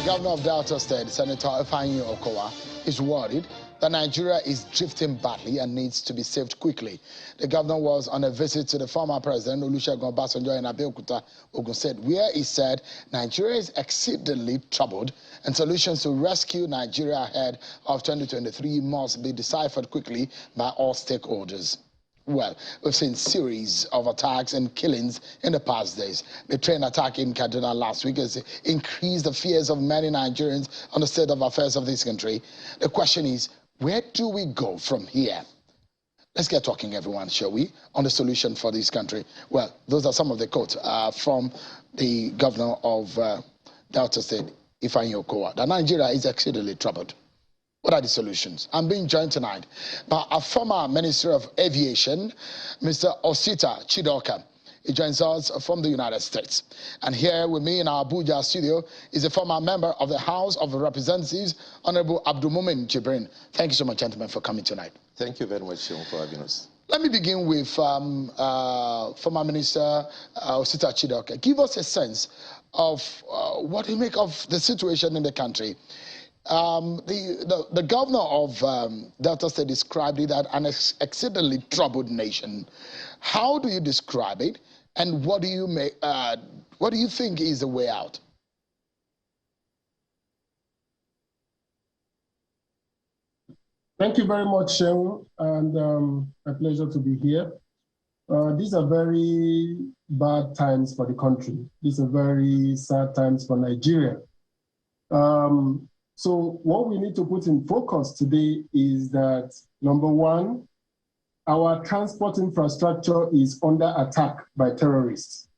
governor of Delta State, Senator Ifeanyi Okowa, is worried that Nigeria is drifting badly and needs to be saved quickly. The governor was on a visit to the former president, Olusegun Obasanjo, in Abeokuta, Ogun State, where he said Nigeria is exceedingly troubled and solutions to rescue Nigeria ahead of 2023 must be deciphered quickly by all stakeholders. Well, we've seen series of attacks and killings in the past days. The train attack in Kaduna last week has increased the fears of many Nigerians on the state of affairs of this country. The question is, where do we go from here? Let's get talking, everyone, shall we, on the solution for this country. Well, those are some of the quotes from the governor of Delta State, Ifeanyi Okowa, that Nigeria is exceedingly troubled. What are the solutions? I'm being joined tonight by a former Minister of Aviation, Mr. Osita Chidoka. He joins us from the United States. And here with me in our Abuja studio is a former member of the House of Representatives, Honorable Abdulmumin Jibrin. Thank you so much, gentlemen, for coming tonight. Thank you very much, Sean, for having us. Let me begin with former Minister Osita Chidoka. Give us a sense of what you make of the situation in the country. The governor of Delta State described it as an exceedingly troubled nation. How do you describe it, and what do you think is the way out? Thank you very much, Shehu, and a pleasure to be here. These are very bad times for the country. These are very sad times for Nigeria. So what we need to put in focus today is that, number one, our transport infrastructure is under attack by terrorists.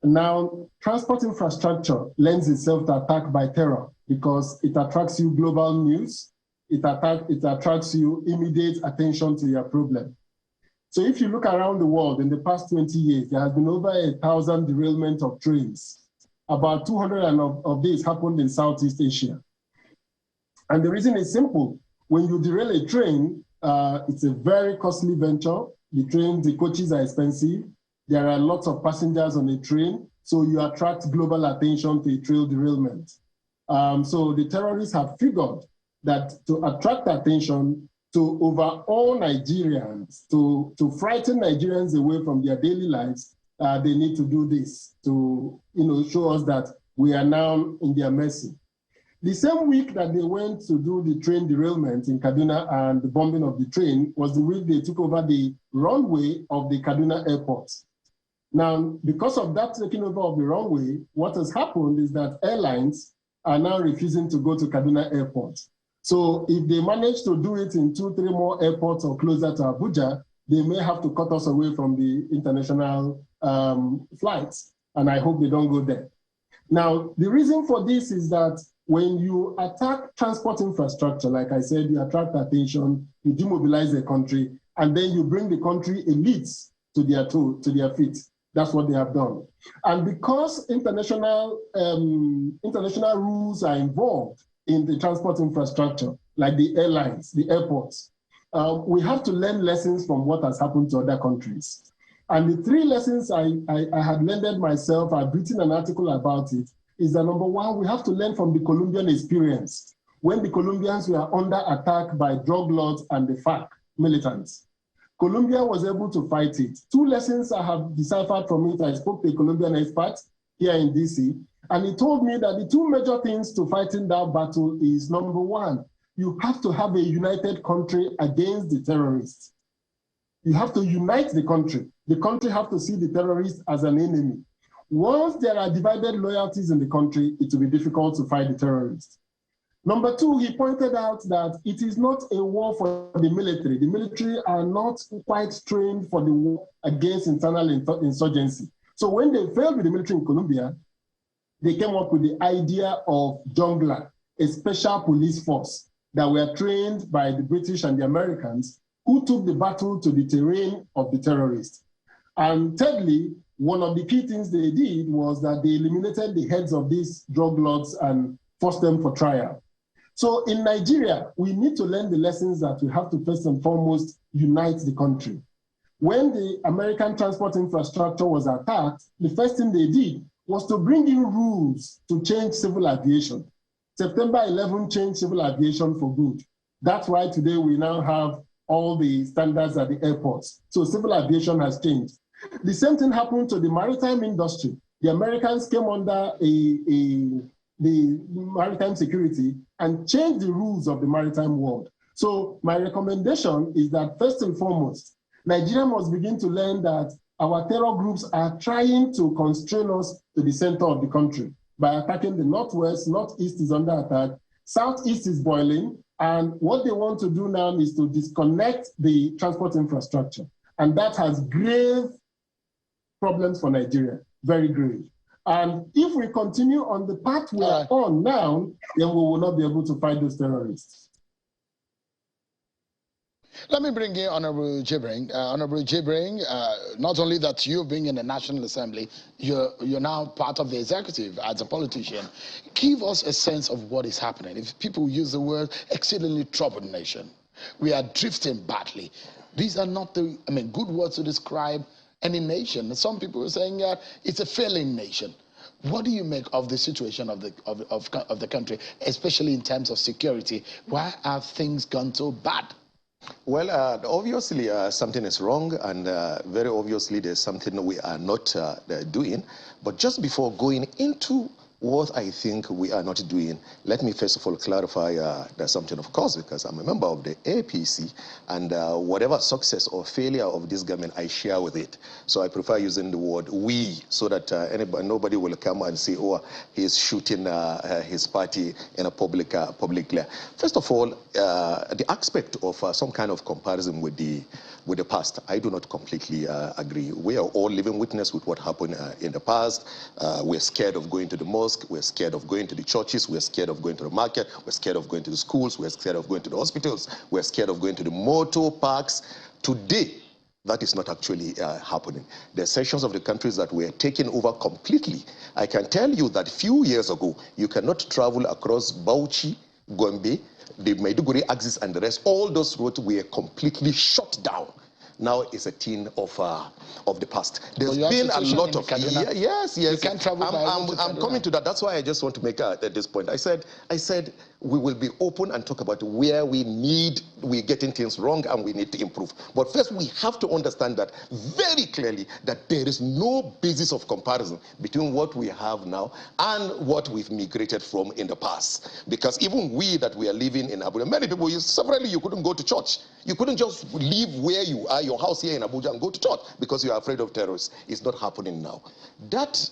Now, transport infrastructure lends itself to attack by terror because it attracts you global news, it attracts you immediate attention to your problem. So if you look around the world in the past 20 years, there has been over 1,000 derailments of trains. About 200 of these happened in Southeast Asia. And the reason is simple. When you derail a train, it's a very costly venture. The coaches are expensive. There are lots of passengers on a train, so you attract global attention to a train derailment. So the terrorists have figured that to attract attention, to overawe Nigerians, to frighten Nigerians away from their daily lives, they need to do this to show us that we are now in their mercy. The same week that they went to do the train derailment in Kaduna and the bombing of the train was the week they took over the runway of the Kaduna airport. Now, because of that taking over of the runway, what has happened is that airlines are now refusing to go to Kaduna airport. So if they manage to do it in 2-3 more airports or closer to Abuja, they may have to cut us away from the international flights. And I hope they don't go there. Now, the reason for this is that when you attack transport infrastructure, like I said, you attract attention, you demobilize the country, and then you bring the country elites to their feet. That's what they have done. And because international rules are involved in the transport infrastructure, like the airlines, the airports, we have to learn lessons from what has happened to other countries. And the 3 lessons I had learned myself, I've written an article about it, is that number one, we have to learn from the Colombian experience when the Colombians were under attack by drug lords and the FARC militants. Colombia was able to fight it. 2 lessons I have deciphered from it. I spoke to a Colombian expert here in DC, and he told me that the 2 major things to fighting that battle is, number one, you have to have a united country against the terrorists. You have to unite the country. The country have to see the terrorists as an enemy. Once there are divided loyalties in the country, it will be difficult to fight the terrorists. Number 2, he pointed out that it is not a war for the military. The military are not quite trained for the war against internal insurgency. So when they failed with the military in Colombia, they came up with the idea of Jungla, a special police force that were trained by the British and the Americans, who took the battle to the terrain of the terrorists. And thirdly, one of the key things they did was that they eliminated the heads of these drug lords and forced them for trial. So in Nigeria, we need to learn the lessons that we have to first and foremost unite the country. When the American transport infrastructure was attacked, the first thing they did was to bring in rules to change civil aviation. September 11 changed civil aviation for good. That's why today we now have all the standards at the airports. So civil aviation has changed. The same thing happened to the maritime industry. The Americans came under the maritime security and changed the rules of the maritime world. So my recommendation is that first and foremost, Nigeria must begin to learn that our terror groups are trying to constrain us to the center of the country by attacking the northwest. Northeast is under attack. Southeast is boiling. And what they want to do now is to disconnect the transport infrastructure. And that has grave problems for Nigeria, very grave. And if we continue on the path we are on now, then we will not be able to fight those terrorists. Let me bring in Honorable Jibrin. Honorable Jibrin, not only that you being in the National Assembly, you're now part of the executive as a politician. Give us a sense of what is happening. If people use the word exceedingly troubled nation, we are drifting badly. These are not the, good words to describe any nation. Some people are saying it's a failing nation. What do you make of the situation of the country, especially in terms of security? Why have things gone so bad? Well, obviously something is wrong, and very obviously there's something we are not doing. But just before going into what I think we are not doing, let me first of all clarify there's something, of course, because I'm a member of the APC, and whatever success or failure of this government, I share with it. So I prefer using the word we, so that nobody will come and say, oh, he's shooting his party in a public glare. First of all, the aspect of some kind of comparison with the past, I do not completely agree. We are all living witness with what happened in the past. We're scared of going to the mosque. We're scared of going to the churches. We're scared of going to the market. We're scared of going to the schools. We're scared of going to the hospitals. We're scared of going to the motor parks. Today, that is not actually happening. There are sections of the countries that were taken over completely. I can tell you that a few years ago, you cannot travel across Bauchi, Gombe, the Maiduguri axis and the rest. All those roads were completely shut down. Now it's a thing of the past. There's been a lot of yes. You can't travel I'm coming to that. That's why I just want to make at this point. I said we will be open and talk about where we're getting things wrong and we need to improve. But first we have to understand that very clearly that there is no basis of comparison between what we have now and what we've migrated from in the past. Because even we that we are living in Abuja, many people, severally you couldn't go to church. You couldn't just leave where you are, your house here in Abuja, and go to church because you are afraid of terrorists. It's not happening now. That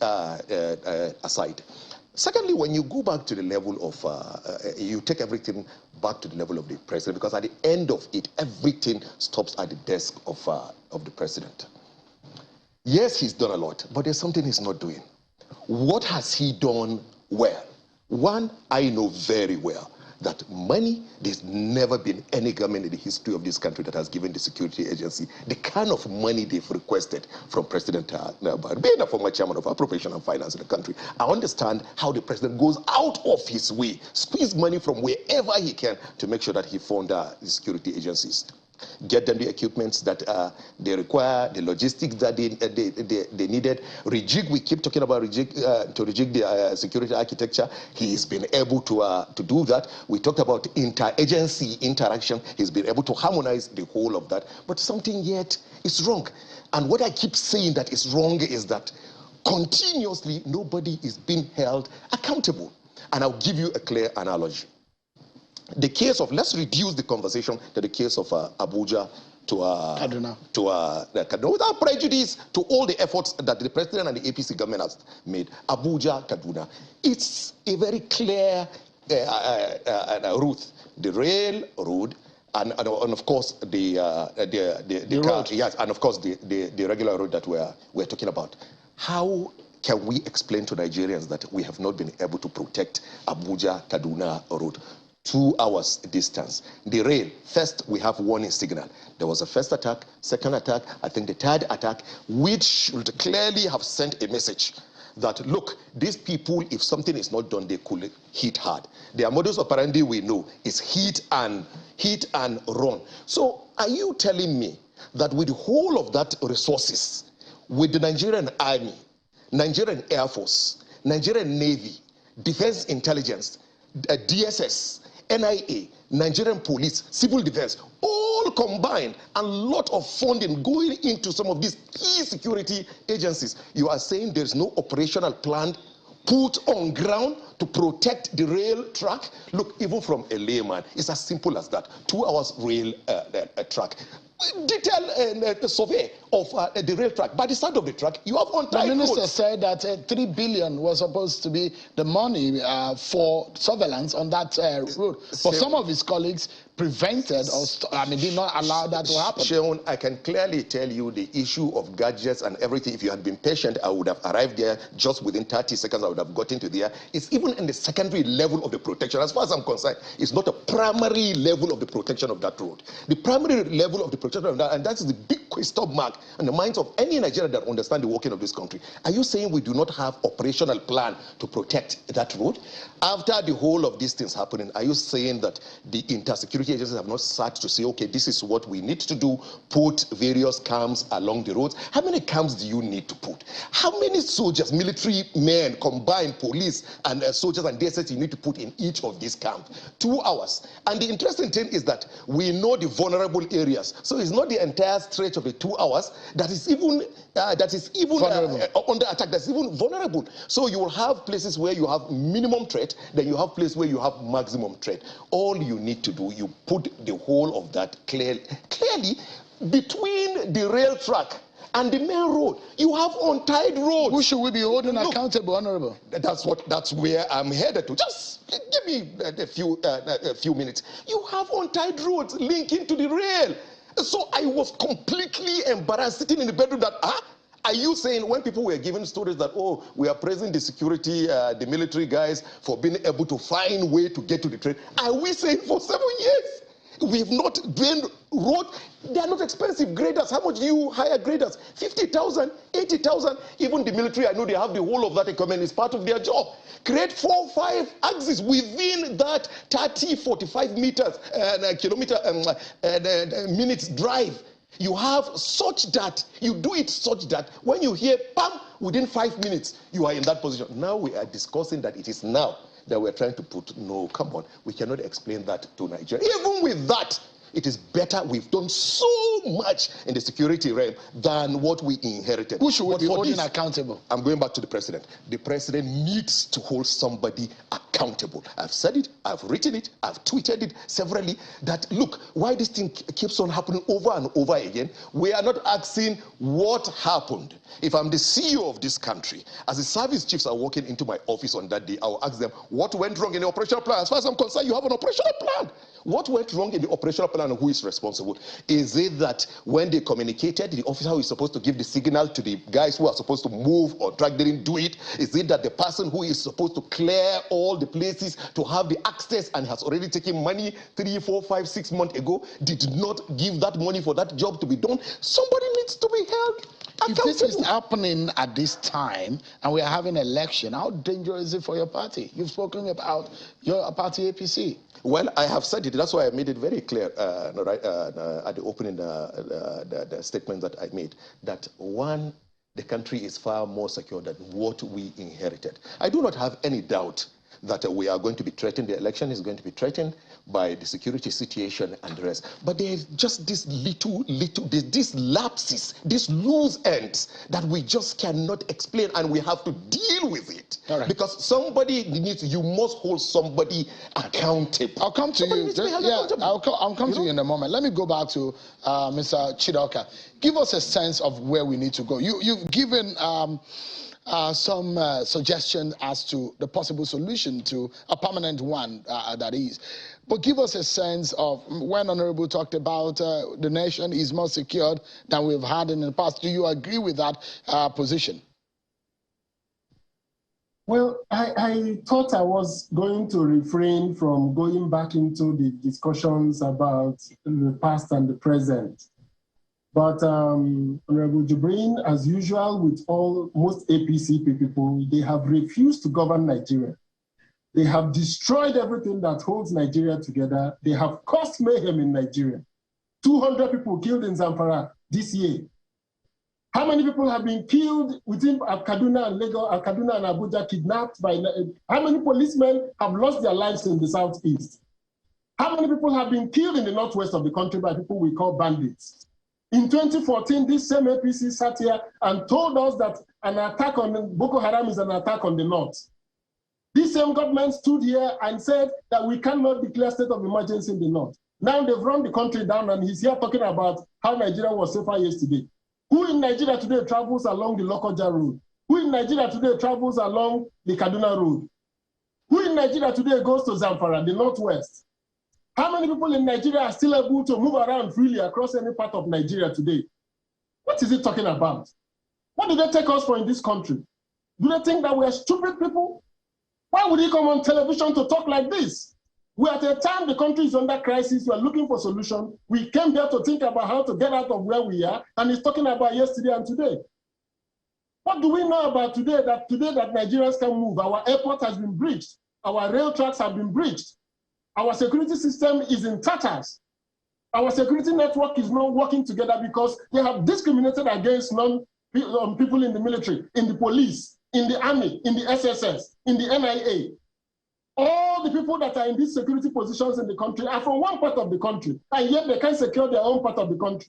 aside. Secondly, when you go back to the level of, you take everything back to the level of the president, because at the end of it, everything stops at the desk of the president. Yes, he's done a lot, but there's something he's not doing. What has he done well? One, I know very well that money, there's never been any government in the history of this country that has given the security agency the kind of money they've requested from President being a former chairman of appropriation and finance in the country. I understand how the president goes out of his way, squeeze money from wherever he can to make sure that he funds the security agencies. Get them the equipments that they require, the logistics that they needed. Rejig, we keep talking about rejig, to rejig the security architecture. He's been able to do that. We talked about inter-agency interaction. He's been able to harmonize the whole of that. But something yet is wrong. And what I keep saying that is wrong is that continuously nobody is being held accountable. And I'll give you a clear analogy. The case of, let's reduce the conversation to the case of Abuja to Kaduna, without prejudice to all the efforts that the president and the APC government has made. Abuja, Kaduna. It's a very clear route. The railroad and of course the car, yes, and of course the regular road that we're talking about. How can we explain to Nigerians that we have not been able to protect Abuja, Kaduna road? 2 hours distance. The rail, first we have warning signal. There was a first attack, second attack, I think the third attack, which should clearly have sent a message that, look, these people, if something is not done, they could hit hard. Their modus operandi, we know, is hit and run. So are you telling me that with the whole of that resources, with the Nigerian army, Nigerian Air Force, Nigerian Navy, Defense Intelligence, DSS, NIA, Nigerian Police, Civil Defense, all combined, and a lot of funding going into some of these key security agencies. You are saying there's no operational plan put on ground to protect the rail track? Look, even from a layman, it's as simple as that. 2 hours rail track. Detailed survey of the rail track. By the side of the track, you have untied The minister roads. said that 3 billion was supposed to be the money for surveillance on that road. But some of his colleagues prevented or did not allow that to happen. Sheon, I can clearly tell you the issue of gadgets and everything. If you had been patient, I would have arrived there just within 30 seconds. I would have gotten to there. It's even in the secondary level of the protection. As far as I'm concerned, it's not a primary level of the protection of that road. The primary level of the protection of that, and that is the big question mark on the minds of any Nigerian that understand the working of this country. Are you saying we do not have operational plan to protect that road? After the whole of these things happening, are you saying that the intersecurity agencies have not sat to say, okay, this is what we need to do, put various camps along the roads? How many camps do you need to put? How many soldiers, military men, combined police and soldiers and DSS you need to put in each of these camps? 2 hours. And the interesting thing is that we know the vulnerable areas. So it's not the entire stretch of the 2 hours that is even under attack, that's even vulnerable. So you will have places where you have minimum threat, then you have places where you have maximum threat. All you need to do, you put the whole of that clearly between the rail track and the main road. You have untied roads. Who should we be holding accountable, Honorable? That's where I'm headed to. Just give me a few minutes. You have untied roads linking to the rail. So I was completely embarrassed sitting in the bedroom that, are you saying when people were giving stories that, oh, we are praising the security, the military guys for being able to find a way to get to the train? Are we saying for 7 years? We've not drained road. They are not expensive graders. How much do you hire graders? 50,000, 80,000. Even the military, I know they have the whole of that equipment. It's part of their job. Create 4 or 5 axes within that 30, 45 meters, minutes drive. You have such that, you do it such that when you hear, bam, within 5 minutes, you are in that position. Now we are discussing that it is now that we're trying to put, no, come on, we cannot explain that to Nigeria. Even with that, it is better. We've done so much in the security realm than what we inherited. Who should we be holding accountable? I'm going back to the president. The president needs to hold somebody accountable. I've said it, I've written it, I've tweeted it severally, that look, why this thing keeps on happening over and over again. We are not asking what happened. If I'm the CEO of this country, as the service chiefs are walking into my office on that day, I will ask them, what went wrong in the operational plan? As far as I'm concerned, you have an operational plan. What went wrong in the operational plan and who is responsible? Is it that when they communicated, the officer who is supposed to give the signal to the guys who are supposed to move or track didn't do it? Is it that the person who is supposed to clear all the places to have the access and has already taken money 3, 4, 5, 6 months ago did not give that money for that job to be done? Somebody needs to be held accountable. If this is happening at this time and we are having an election, how dangerous is it for your party? You've spoken about your party APC. Well, I have said it. That's why I made it very clear at the opening the statement that I made, that one, the country is far more secure than what we inherited. I do not have any doubt that we are going to be threatened. The election is going to be threatened by the security situation and the rest. But there's just this these lapses, these loose ends that we just cannot explain, and we have to deal with it. All right. Because somebody needs, you must hold somebody accountable. I'll come to you. I'll come to you in a moment. Let me go back to Mr. Chidoka. Give us a sense of where we need to go. You've given some suggestions as to the possible solution to a permanent one, that is. But give us a sense of when Honorable talked about the nation is more secured than we've had in the past. Do you agree with that position? Well, I thought I was going to refrain from going back into the discussions about the past and the present. But Honorable Jibrin, as usual with most APC people, they have refused to govern Nigeria. They have destroyed everything that holds Nigeria together. They have caused mayhem in Nigeria. 200 people killed in Zamfara this year. How many people have been killed within Kaduna and Lagos, Kaduna and Abuja, kidnapped by? How many policemen have lost their lives in the southeast? How many people have been killed in the northwest of the country by people we call bandits? In 2014, this same APC sat here and told us that an attack on Boko Haram is an attack on the north. This same government stood here and said that we cannot declare state of emergency in the north. Now they've run the country down, and he's here talking about how Nigeria was safer yesterday. Who in Nigeria today travels along the Lokoja road? Who in Nigeria today travels along the Kaduna road? Who in Nigeria today goes to Zamfara, the northwest? How many people in Nigeria are still able to move around freely across any part of Nigeria today? What is he talking about? What do they take us for in this country? Do they think that we are stupid people? Why would he come on television to talk like this? We are at a time the country is under crisis. We are looking for solutions. We came here to think about how to get out of where we are, and he's talking about yesterday and today. What do we know about today that Nigerians can move? Our airport has been breached. Our rail tracks have been breached. Our security system is in tatters. Our security network is not working together because they have discriminated against people in the military, in the police, in the army, in the SSS, in the NIA. All the people that are in these security positions in the country are from one part of the country, and yet they can't secure their own part of the country.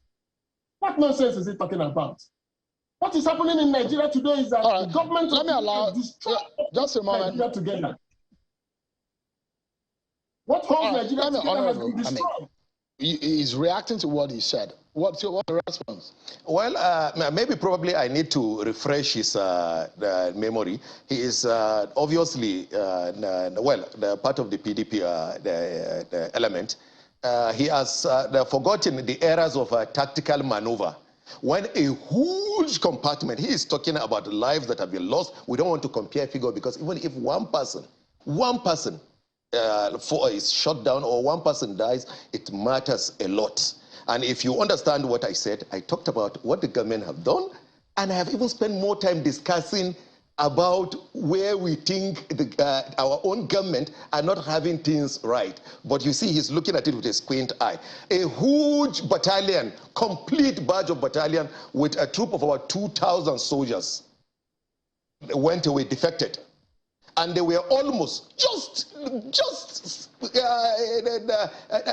What nonsense is he talking about? What is happening in Nigeria today is that the government just a moment Nigeria together. What holds Nigeria together has been destroyed. He's reacting to what he said. What's the response? Well, maybe probably I need to refresh his memory. He is obviously, the part of the PDP the element. He has forgotten the eras of tactical maneuver. When a huge compartment, he is talking about lives that have been lost. We don't want to compare figure because even if one person is shot down or one person dies, it matters a lot. And if you understand what I said, I talked about what the government have done, and I have even spent more time discussing about where we think our own government are not having things right. But you see, he's looking at it with a squint eye. A huge battalion, complete badge of battalion with a troop of about 2,000 soldiers went away, defected. And they were almost just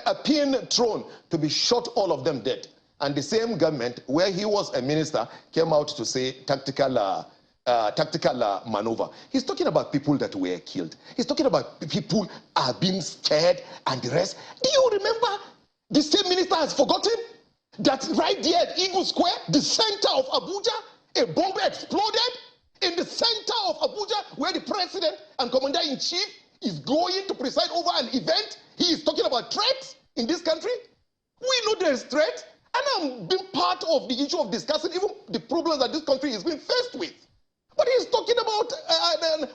a pin thrown to be shot, all of them dead. And the same government, where he was a minister, came out to say tactical maneuver. He's talking about people that were killed. He's talking about people are being scared and the rest. Do you remember the same minister has forgotten that right there at Eagle Square, the center of Abuja, a bomb exploded? In the center of Abuja, where the president and commander-in-chief is going to preside over an event, he is talking about threats in this country. We know there is threat, and I'm being part of the issue of discussing even the problems that this country is being faced with. But he's talking about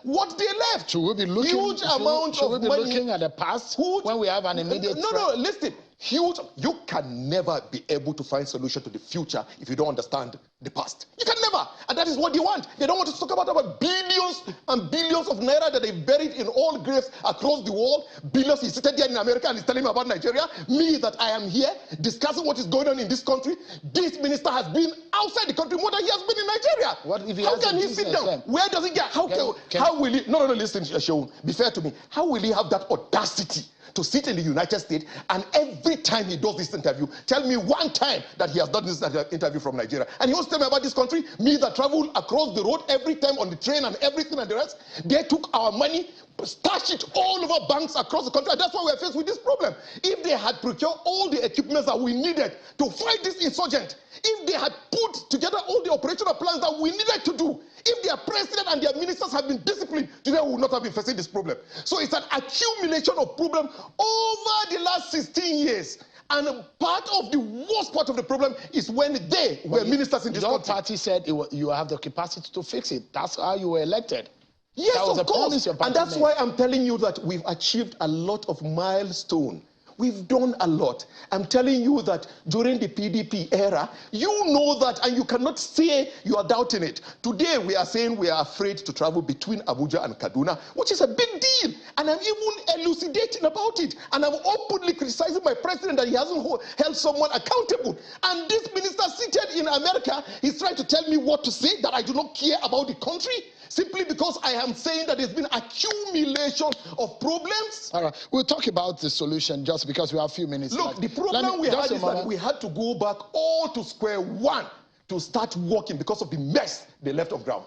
what they left. Should we be looking, huge amount of money. Looking at the past when we have an immediate threat? No, listen. Huge. You can never be able to find solution to the future if you don't understand the past. You can never. And that is what they want. They don't want to talk about billions and billions of naira that they've buried in all graves across the world. Billions. He's sitting there in America and he's telling me about Nigeria. Me, that I am here discussing what is going on in this country. This minister has been outside the country more than he has been in Nigeria. What if he how can he sit down? Where does he get? How will he? No, listen, Shaun. Be fair to me. How will he have that audacity to sit in the United States and every time he does this interview, tell me one time that he has done this interview from Nigeria? And he wants to tell me about this country, me that travel across the road every time on the train and everything and the rest. They took our money, stashed it all over banks across the country, and that's why we're faced with this problem. If they had procured all the equipment that we needed to fight this insurgent, if they had put together all the operational plans that we needed to do, if their president and their ministers had been disciplined, today we would not have been facing this problem. So it's an accumulation of problems over the last 16 years. And part of the worst part of the problem is when they were ministers in this country. Your party said you have the capacity to fix it. That's how you were elected. Yes, of course. And that's why I'm telling you that we've achieved a lot of milestones. We've done a lot. I'm telling you that during the PDP era, you know that, and you cannot say you are doubting it. Today, we are saying we are afraid to travel between Abuja and Kaduna, which is a big deal. And I'm even elucidating about it. And I'm openly criticizing my president that he hasn't held someone accountable. And this minister seated in America, he's trying to tell me what to say, that I do not care about the country, simply because I am saying that there's been accumulation of problems. All right, we'll talk about the solution just because we have a few minutes. Look, the problem we had is that we had to go back all to square one to start working because of the mess they left of ground.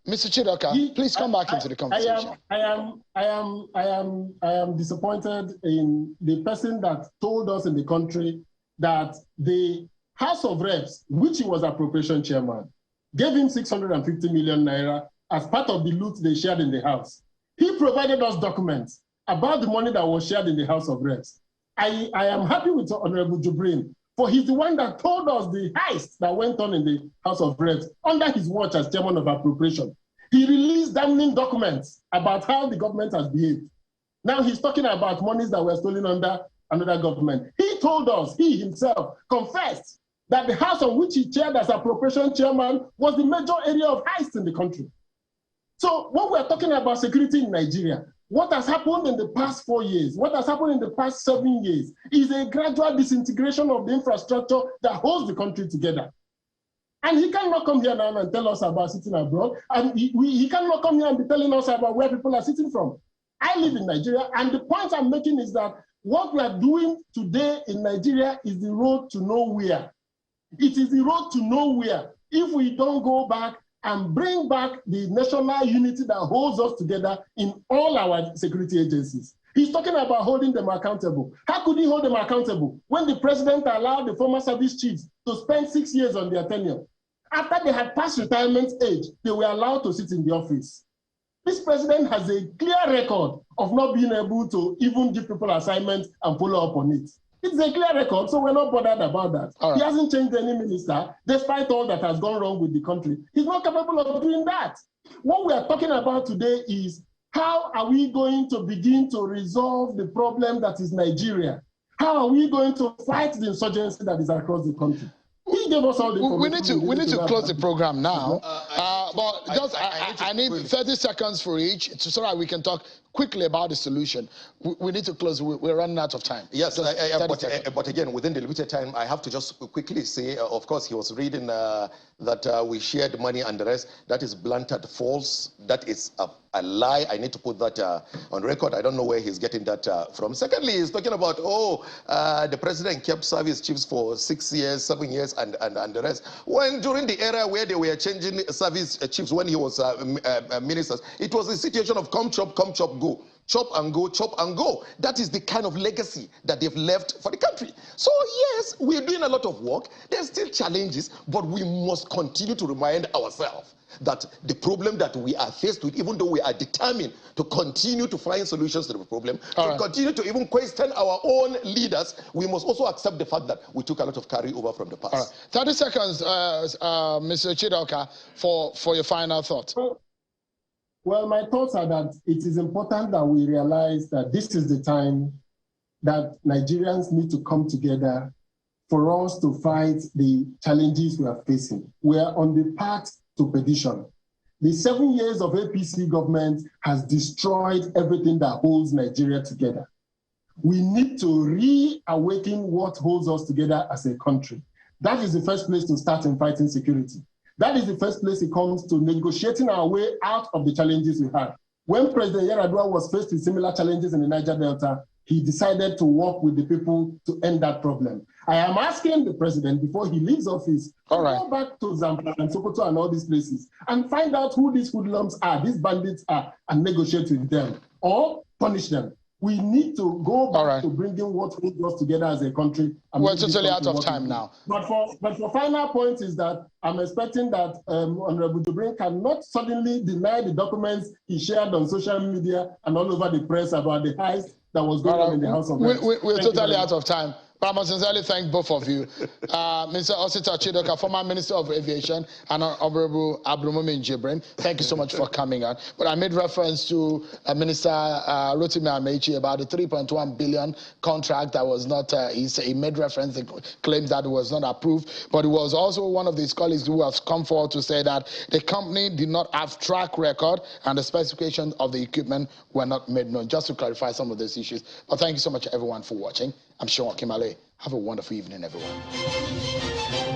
Mr. Chidoka, please come back into the conversation. I am disappointed in the person that told us in the country that the House of Reps, which he was appropriation chairman, gave him 650 million naira as part of the loot they shared in the House. He provided us documents about the money that was shared in the House of Reps. I am happy with Honorable Jibrin, for he's the one that told us the heist that went on in the House of Reps under his watch as chairman of appropriation. He released damning documents about how the government has behaved. Now he's talking about monies that were stolen under another government. He told us, he himself confessed that the house on which he chaired as appropriation chairman was the major area of heist in the country. So when we're talking about security in Nigeria, what has happened in the past 4 years, what has happened in the past 7 years is a gradual disintegration of the infrastructure that holds the country together. And he cannot come here now and tell us about sitting abroad. And he cannot come here and be telling us about where people are sitting from. I live in Nigeria, and the point I'm making is that what we are doing today in Nigeria is the road to nowhere. It is the road to nowhere if we don't go back and bring back the national unity that holds us together in all our security agencies. He's talking about holding them accountable. How could he hold them accountable when the president allowed the former service chiefs to spend 6 years on their tenure? After they had passed retirement age, they were allowed to sit in the office. This president has a clear record of not being able to even give people assignments and follow up on it. It's a clear record, so we're not bothered about that. Right. He hasn't changed any minister, despite all that has gone wrong with the country. He's not capable of doing that. What we are talking about today is how are we going to begin to resolve the problem that is Nigeria? How are we going to fight the insurgency that is across the country? He gave us all the information. We need to close the program now. But I need 30 seconds for each so that we can talk quickly about the solution. We need to close. We're running out of time. Yes, but again, within the limited time, I have to just quickly say, of course, he was reading that we shared money and the rest. That is blunted false. That is a lie. I need to put that on record. I don't know where he's getting that from. Secondly, he's talking about, the president kept service chiefs for 6 years, 7 years, and the rest. When during the era where they were changing service chiefs when he was ministers, it was a situation of come chop, go. Chop and go, chop and go. That is the kind of legacy that they've left for the country. So yes, we're doing a lot of work. There's still challenges, but we must continue to remind ourselves that the problem that we are faced with, even though we are determined to continue to find solutions to the problem, continue to even question our own leaders, we must also accept the fact that we took a lot of carryover from the past. 30 seconds, Mr. Chidoka, for your final thought. Well, my thoughts are that it is important that we realize that this is the time that Nigerians need to come together for us to fight the challenges we are facing. We are on the path to perdition. The 7 years of APC government has destroyed everything that holds Nigeria together. We need to reawaken what holds us together as a country. That is the first place to start in fighting security. That is the first place it comes to negotiating our way out of the challenges we had. When President Yar'Adua was faced with similar challenges in the Niger Delta, he decided to work with the people to end that problem. I am asking the president, before he leaves office, to go back to Zamfara and Sokoto and all these places and find out who these hoodlums are, these bandits are, and negotiate with them or punish them. We need to go back to bringing what holds us together as a country. We're totally out of time now. But for final point is that I'm expecting that Honorable Jibrin cannot suddenly deny the documents he shared on social media and all over the press about the heist that was going on in the House of Reps. We're totally out of time. But I must sincerely thank both of you. Mr. Osita Chidoka, former Minister of Aviation, and Honorable Abdulmumin Jibrin, thank you so much for coming on. But I made reference to Minister Rotimi Amechi about the 3.1 billion contract that was not, he made reference, he claims that it was not approved. But it was also one of his colleagues who has come forward to say that the company did not have track record and the specifications of the equipment were not made known. Just to clarify some of those issues. But thank you so much, everyone, for watching. I'm Sean Kimale. Have a wonderful evening, everyone.